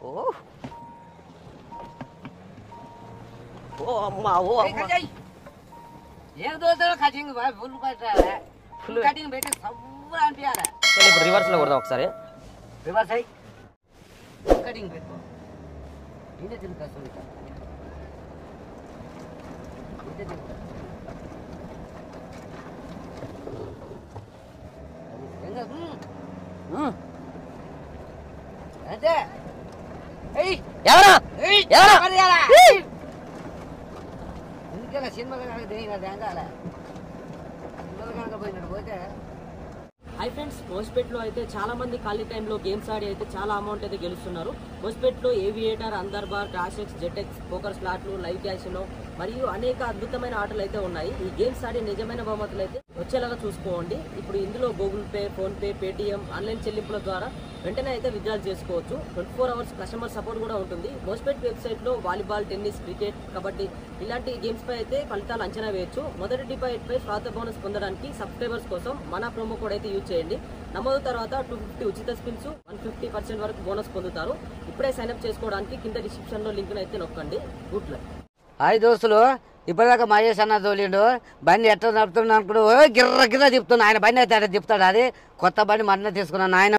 ఓ ఓ అమ్మా ఓ ఏం దోస్తాడో cutting full పెట్టాలి ఫుల్ కటింగ్ పెట్టి సబ్బులు అనిపించాలి. ఇప్పుడు రివర్స్ లో కొడదాం ఒకసారి. రివర్స్ అయ్యి కటింగ్ పెట్టుకో. ఇదే తిని కష్టం ఇదే తిని అంటే ఎవరా ఎందుకలా సినిమా దేంగాల పోయినట్టు పోతే. హై ఫ్రెండ్స్, మోస్పేట్లో అయితే చాలా మంది ఖాళీ టైంలో గేమ్స్ ఆడి అయితే చాలా అమౌంట్ అయితే గెలుస్తున్నారు. మోస్పేట్లో ఏవియేటర్, అందర్బార్, క్రాషెక్స్, జెటెక్స్, పోకర్ స్లాట్లు, లైవ్ క్యాసినో మరియు అనేక అద్భుతమైన ఆటలు అయితే ఉన్నాయి. ఈ గేమ్స్ ఆడి నిజమైన బహుమతులు అయితే వచ్చేలాగా చూసుకోండి. ఇప్పుడు ఇందులో Google pay, phone pay, Paytm, online చెల్లింపుల ద్వారా వెంటనే అయితే విత్డ్రాల్ చేసుకోవచ్చు. 24 hours కస్టమర్ సపోర్ట్ కూడా ఉంటుంది. మోస్పేట్ వెబ్సైట్లో వాలీబాల్, టెన్నిస్, క్రికెట్, కబడ్డీ ఇలాంటి గేమ్స్ పై అయితే ఫలితాలు అంచనా వేయొచ్చు. మొదటి డిపాజిట్ పై స్వాత బోనస్ పొందడానికి సబ్స్క్రైబర్స్ కోసం మన ప్రోమో కోడ్ అయితే యూజ్ చేయండి. నమోదు తర్వాత 250 ఉచిత స్పిన్స్, 150% వరకు బోనస్ పొందుతారు. ఇప్పుడే సైన్అప్ చేసుకోవడానికి కింద డిస్క్రిప్షన్లో లింక్ అయితే నొక్కండి. Good luck. హాయ్ దోస్తులు, ఇప్పటిదాకా మహేష్ అన్న తోలిండు. బండి ఎట్లా నడుపుతున్నా అనుకుంటూ గిర్ర గిర్ర తిప్పుతున్నా. ఆయన బండి అయితే తిప్పుతాడు. అది కొత్త బండి మన్న తీసుకున్నాను ఆయన.